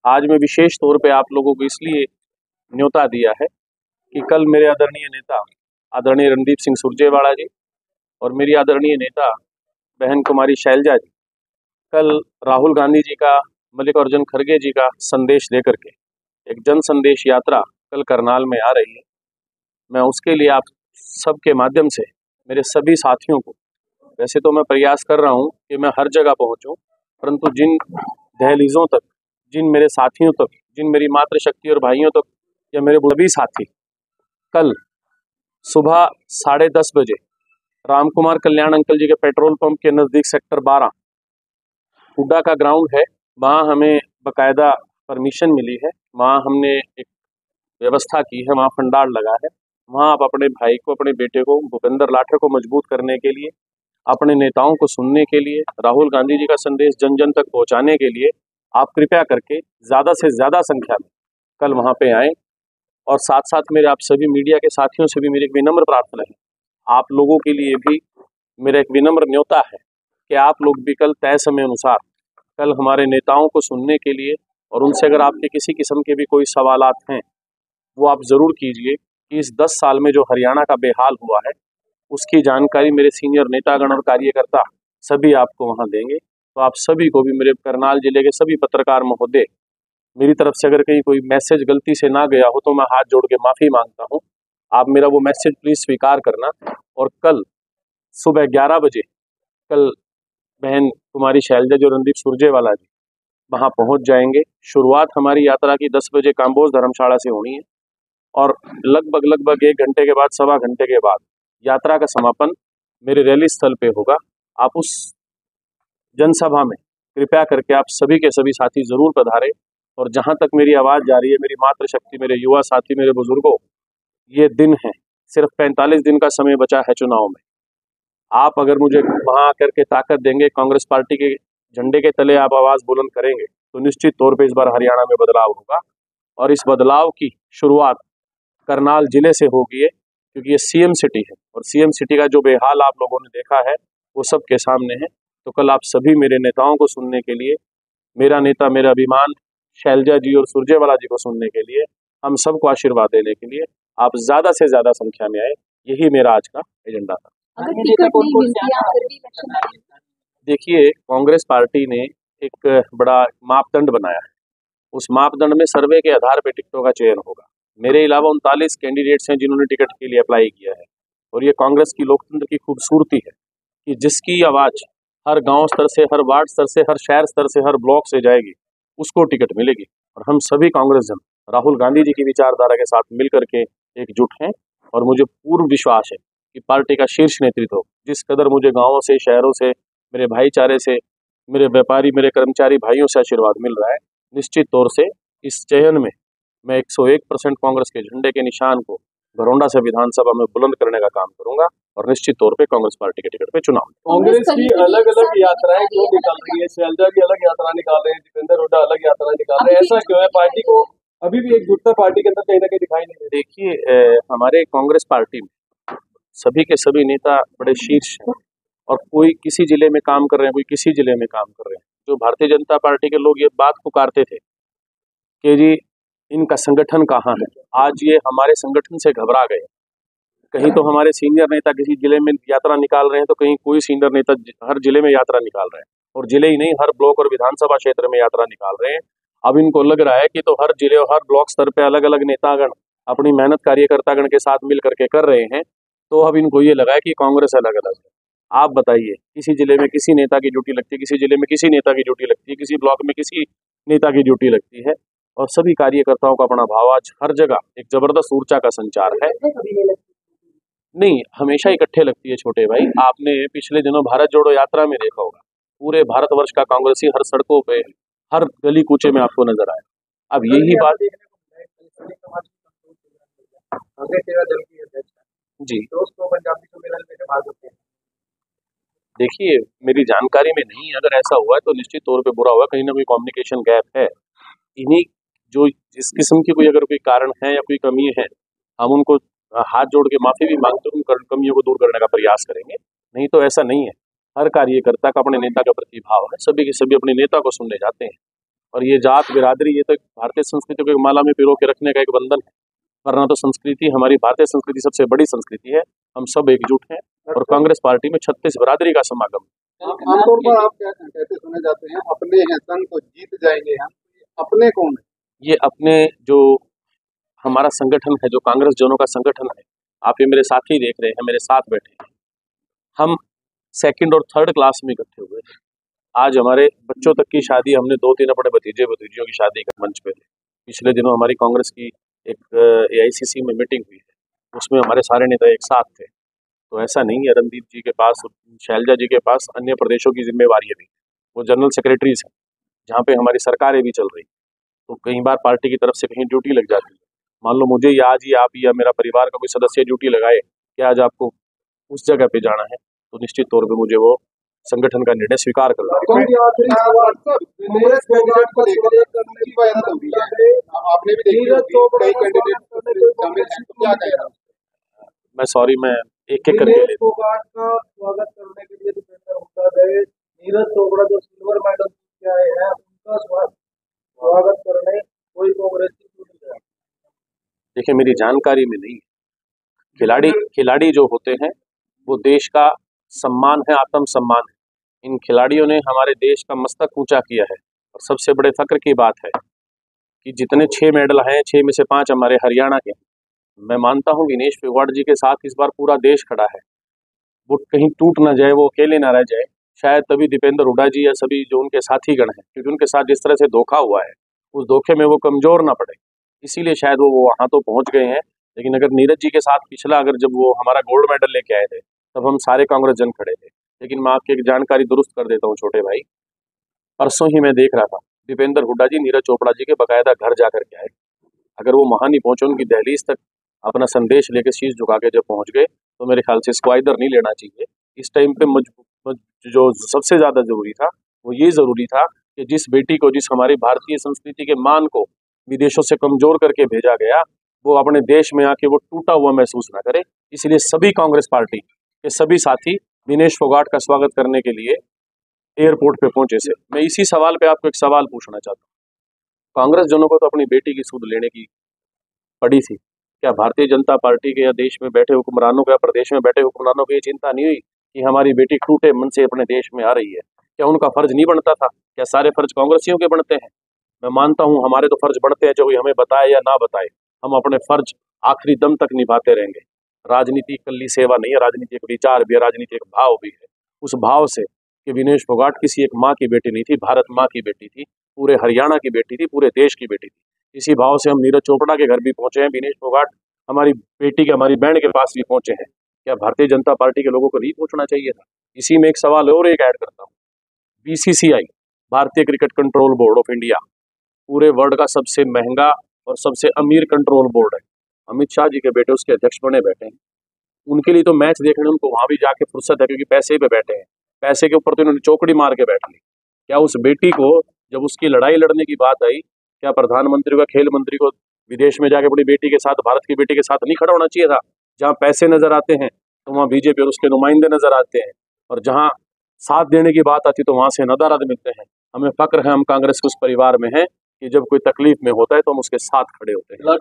आज मैं विशेष तौर पे आप लोगों को इसलिए न्योता दिया है कि कल मेरे आदरणीय नेता आदरणीय रणदीप सिंह सुरजेवाला जी और मेरी आदरणीय नेता बहन कुमारी शैलजा जी कल राहुल गांधी जी का, मल्लिकार्जुन खड़गे जी का संदेश देकर के एक जन संदेश यात्रा कल करनाल में आ रही है। मैं उसके लिए आप सबके माध्यम से मेरे सभी साथियों को, वैसे तो मैं प्रयास कर रहा हूं कि मैं हर जगह पहुंचूं, परंतु जिन दहलीजों तक, जिन मेरे साथियों तक, जिन मेरी मातृशक्ति और भाइयों तक या मेरे सभी साथी कल सुबह 10:30 बजे राम कुमार कल्याण अंकल जी के पेट्रोल पंप के नज़दीक सेक्टर 12 हुड्डा का ग्राउंड है, वहाँ हमें बकायदा परमिशन मिली है, वहाँ हमने एक व्यवस्था की है, वहाँ फंडार लगा है। वहाँ आप अपने भाई को, अपने बेटे को, भूपेंद्र लाठर को मजबूत करने के लिए, अपने नेताओं को सुनने के लिए, राहुल गांधी जी का संदेश जन जन तक पहुँचाने के लिए आप कृपया करके ज़्यादा से ज़्यादा संख्या में कल वहाँ पे आएँ। और साथ साथ मेरे आप सभी मीडिया के साथियों से भी मेरी एक विनम्र प्रार्थना है, आप लोगों के लिए भी मेरा एक विनम्र न्योता है कि आप लोग भी कल तय समय अनुसार कल हमारे नेताओं को सुनने के लिए, और उनसे अगर आपके किसी किस्म के भी कोई सवालात हैं वो आप ज़रूर कीजिए कि इस 10 साल में जो हरियाणा का बेहाल हुआ है उसकी जानकारी मेरे सीनियर नेतागण और कार्यकर्ता सभी आपको वहाँ देंगे। तो आप सभी को भी, मेरे करनाल जिले के सभी पत्रकार महोदय, मेरी तरफ से अगर कहीं कोई मैसेज गलती से ना गया हो तो मैं हाथ जोड़ के माफ़ी मांगता हूँ। आप मेरा वो मैसेज प्लीज़ स्वीकार करना। और कल सुबह 11 बजे कल बहन कुमारी शैलजा जी और रणदीप सुरजेवाला जी वहाँ पहुँच जाएंगे। शुरुआत हमारी यात्रा की 10 बजे काम्बोज धर्मशाला से होनी है और लगभग 1 घंटे के बाद, सवा घंटे के बाद यात्रा का समापन मेरे रैली स्थल पे होगा। आप उस जनसभा में कृपया करके आप सभी के सभी साथी ज़रूर पधारें। और जहाँ तक मेरी आवाज़ जा रही है, मेरी मातृशक्ति, मेरे युवा साथी, मेरे बुजुर्गों, ये दिन है, सिर्फ 45 दिन का समय बचा है चुनाव में। आप अगर मुझे वहाँ आकर के ताकत देंगे, कांग्रेस पार्टी के झंडे के तले आप आवाज़ बुलंद करेंगे, तो निश्चित तौर पे इस बार हरियाणा में बदलाव होगा। और इस बदलाव की शुरुआत करनाल जिले से होगी, क्योंकि ये सीएम सिटी है और सीएम सिटी का जो बेहाल आप लोगों ने देखा है वो सबके सामने है। तो कल आप सभी मेरे नेताओं को सुनने के लिए, मेरा नेता, मेरा अभिमान शैलजा जी और सुरजेवाला जी को सुनने के लिए, हम सबको आशीर्वाद देने के लिए आप ज़्यादा से ज़्यादा संख्या में आए। यही मेरा आज का एजेंडा था। देखिए, कांग्रेस पार्टी ने एक बड़ा मापदंड बनाया है, उस मापदंड में सर्वे के आधार पर टिकटों का चयन होगा। मेरे अलावा 39 कैंडिडेट्स हैं जिन्होंने टिकट के लिए अप्लाई किया है। और ये कांग्रेस की लोकतंत्र की खूबसूरती है कि जिसकी आवाज़ हर गांव स्तर से, हर वार्ड स्तर से, हर शहर स्तर से, हर ब्लॉक से जाएगी, उसको टिकट मिलेगी। और हम सभी कांग्रेस जन राहुल गांधी जी की विचारधारा के साथ मिलकर के एकजुट हैं। और मुझे पूर्ण विश्वास है कि पार्टी का शीर्ष नेतृत्व जिस कदर मुझे गाँवों से, शहरों से, मेरे भाईचारे से, मेरे व्यापारी, मेरे कर्मचारी भाइयों से आशीर्वाद मिल रहा है, निश्चित तौर से इस चयन में मैं 101% कांग्रेस के झंडे के निशान को घरौंडा से विधानसभा में बुलंद करने का काम करूंगा और निश्चित तौर पे कांग्रेस पार्टी के टिकट पे चुनाव। कांग्रेस की अलग अलग यात्राएं क्यों निकाल रही है? शैलजा की अलग यात्रा निकाल रहे हैं, दीपेंद्र हुड्डा अलग यात्रा निकाल रहे हैं, ऐसा क्यों है? पार्टी को अभी भी एक जुटता पार्टी के अंदर कहीं ना कहीं दिखाई नहीं दे। देखिए, हमारे कांग्रेस पार्टी में सभी के सभी नेता बड़े शीर्ष हैं और कोई किसी जिले में काम कर रहे हैं, कोई किसी जिले में काम कर रहे हैं। जो भारतीय जनता पार्टी के लोग ये बात पुकारते थे कि जी इनका संगठन कहाँ है, आज ये हमारे संगठन से घबरा गए। कहीं तो हमारे सीनियर नेता किसी जिले में यात्रा निकाल रहे हैं, तो कहीं कोई सीनियर नेता हर जिले में यात्रा निकाल रहे हैं, और जिले ही नहीं, हर ब्लॉक और विधानसभा क्षेत्र में यात्रा निकाल रहे हैं। अब इनको लग रहा है कि तो हर जिले और हर ब्लॉक स्तर पे अलग अलग नेतागण अपनी मेहनत कार्यकर्तागण के साथ मिल करके कर रहे हैं, तो अब इनको ये लगा है कि कांग्रेस अलग अलग है। आप बताइए, किसी जिले में किसी नेता की ड्यूटी लगती है, किसी जिले में किसी नेता की ड्यूटी लगती है, किसी ब्लॉक में किसी नेता की ड्यूटी लगती है, और सभी कार्यकर्ताओं का अपना भाव आज हर जगह एक जबरदस्त ऊर्जा का संचार है। नहीं, हमेशा इकट्ठे लगती है छोटे भाई। आपने पिछले दिनों भारत जोड़ो यात्रा में देखा होगा, पूरे भारतवर्ष का कांग्रेसी हर सड़कों पे, हर गली कूचे में आपको नजर आया। अब यही बात जी, देखिए, मेरी जानकारी में नहीं, अगर ऐसा हुआ है तो निश्चित तौर पे बुरा हुआ, कहीं ना कोई कम्युनिकेशन गैप है। इन्हीं जो जिस किस्म की कोई अगर कोई कारण है या कोई कमी है, हम उनको हाथ जोड़ के माफी भी मांगते हैं, उन कमियों को दूर करने का प्रयास करेंगे। नहीं तो ऐसा नहीं है, हर कार्यकर्ता का अपने नेता के प्रति भाव है, सभी के सभी अपने नेता को सुनने जाते हैं। और ये जात बिरादरी ये तो भारतीय संस्कृति को एक माला में पिरो के रखने का एक बंधन है, वरना तो संस्कृति हमारी भारतीय संस्कृति सबसे बड़ी संस्कृति है। हम सब एकजुट हैं और कांग्रेस पार्टी में 36 बिरादरी का समागम। आमतौर पर आप क्या कहते सुने जाते हैं, अपने हैं संग तो जीत जाएंगे हम, अपने कौन है? ये अपने जो हमारा संगठन है, जो कांग्रेस जनों का संगठन है, आप ये मेरे साथी देख रहे हैं, मेरे साथ बैठे हैं, हम सेकंड और थर्ड क्लास में इकट्ठे हुए थे। आज हमारे बच्चों तक की शादी, हमने 2-3 अपने भतीजे भतीजियों की शादी का मंच पे थे। पिछले दिनों हमारी कांग्रेस की एक AICC में मीटिंग हुई है, उसमें हमारे सारे नेता एक साथ थे। तो ऐसा नहीं है, रणदीप जी के पास, शैलजा जी के पास अन्य प्रदेशों की जिम्मेवारी भी, वो जनरल सेक्रेटरीज हैं, जहाँ पे हमारी सरकारें भी चल रही, तो कई बार पार्टी की तरफ से कहीं ड्यूटी लग जाती है। मान लो मुझे या आज ही आप या मेरा परिवार का कोई सदस्य ड्यूटी लगाए कि आज आपको उस जगह पे जाना है, तो निश्चित तौर पे मुझे वो संगठन का निर्णय स्वीकार करना है। कांग्रेस कैंडिडेट को लेकर एक वायरल हो रही है, आपने भी देखी होगी, कई कैंडिडेट शामिल हैं, तो क्या कह रहा है? मैं सॉरी, मैं एक एक करके नीरज फोगाट का स्वागत करने के लिए दीपेंद्र हुड्डा गए। नीरज चोपड़ा जो सिल्वर मेडल जीत के आए हैं, उनका स्वागत करने कोई कांग्रेसी क्यों नहीं गया? देखिए, मेरी जानकारी में नहीं है। खिलाड़ी जो होते हैं वो देश का सम्मान है, आत्म सम्मान है। इन खिलाड़ियों ने हमारे देश का मस्तक ऊंचा किया है और सबसे बड़े फक्र की बात है कि जितने 6 मेडल हैं, 6 में से 5 हमारे हरियाणा के हैं। मैं मानता हूं विनेश फोगाट जी के साथ इस बार पूरा देश खड़ा है, वो कहीं टूट ना जाए, वो अकेले ना रह जाए। शायद तभी दीपेंद्र हुड्डा जी या सभी जो उनके साथीगण हैं, क्योंकि उनके साथ जिस तरह से धोखा हुआ है, उस धोखे में वो कमजोर ना पड़े, इसीलिए शायद वो वहां तो पहुंच गए हैं। लेकिन अगर नीरज जी के साथ पिछला, अगर जब वो हमारा गोल्ड मेडल लेके आए थे, तब हम सारे कांग्रेस जन खड़े थे। लेकिन मैं आपकी एक जानकारी दुरुस्त कर देता हूँ छोटे भाई, परसों ही मैं देख रहा था दीपेंद्र हुड्डा जी नीरज चोपड़ा जी के बकायदा घर जा करके आए। अगर वो वहां नहीं पहुंचे, उनकी दहलीज तक अपना संदेश लेके शीश झुका के जब पहुंच गए, तो मेरे ख्याल से इसको इधर नहीं लेना चाहिए। इस टाइम पे जो सबसे ज्यादा जरूरी था वो ये जरूरी था कि जिस बेटी को, जिस हमारी भारतीय संस्कृति के मान को विदेशों से कमजोर करके भेजा गया, वो अपने देश में आके वो टूटा हुआ महसूस ना करे। इसलिए सभी कांग्रेस पार्टी के सभी साथी विनेश फोगाट का स्वागत करने के लिए एयरपोर्ट पे पहुंचे से। मैं इसी सवाल पे आपको एक सवाल पूछना चाहता हूँ, कांग्रेस जनों को तो अपनी बेटी की सूद लेने की पड़ी थी, क्या भारतीय जनता पार्टी के या देश में बैठे हुक्मरानों को या प्रदेश में बैठे हुक्मरानों को ये चिंता नहीं हुई कि हमारी बेटी टूटे मन से अपने देश में आ रही है? क्या उनका फर्ज नहीं बनता था? क्या सारे फर्ज कांग्रेसियों के बनते हैं? मैं मानता हूं हमारे तो फर्ज बनते हैं, जो कोई हमें बताए या ना बताए, हम अपने फर्ज आखिरी दम तक निभाते रहेंगे। राजनीति कल्ली सेवा नहीं है, राजनीति एक विचार भी है, राजनीति एक भाव भी है। उस भाव से कि विनेश फोगाट किसी एक माँ की बेटी नहीं थी, भारत माँ की बेटी थी, पूरे हरियाणा की बेटी थी, पूरे देश की बेटी थी। इसी भाव से हम नीरज चोपड़ा के घर भी पहुंचे हैं, विनेश फोगाट हमारी बेटी के, हमारी बहन के पास भी पहुंचे हैं। क्या भारतीय जनता पार्टी के लोगों को नहीं पहुंचना चाहिए था? इसी में एक सवाल और एक ऐड करता हूँ, BCCI, भारतीय cricket control board of India, पूरे वर्ल्ड का सबसे महंगा और सबसे अमीर कंट्रोल बोर्ड है। अमित शाह जी के बेटे उसके अध्यक्ष बने बैठे हैं। उनके लिए तो मैच देखने उनको वहां भी जाके फुर्सत है, क्योंकि पैसे पे बैठे हैं, पैसे के ऊपर तो उन्होंने चौकड़ी मार के बैठ ली। क्या उस बेटी को, जब उसकी लड़ाई लड़ने की बात आई, क्या प्रधानमंत्री का, खेल मंत्री को विदेश में जाके अपनी बेटी के साथ, भारत की बेटी के साथ नहीं खड़ा होना चाहिए था? जहाँ पैसे नजर आते हैं तो वहाँ बीजेपी और उसके नुमाइंदे नजर आते हैं, और जहाँ साथ देने की बात आती तो वहां से नदारद मिलते हैं। हमें फक्र है, हम कांग्रेस के उस परिवार में हैं कि जब कोई तकलीफ में होता है तो हम उसके साथ खड़े होते हैं।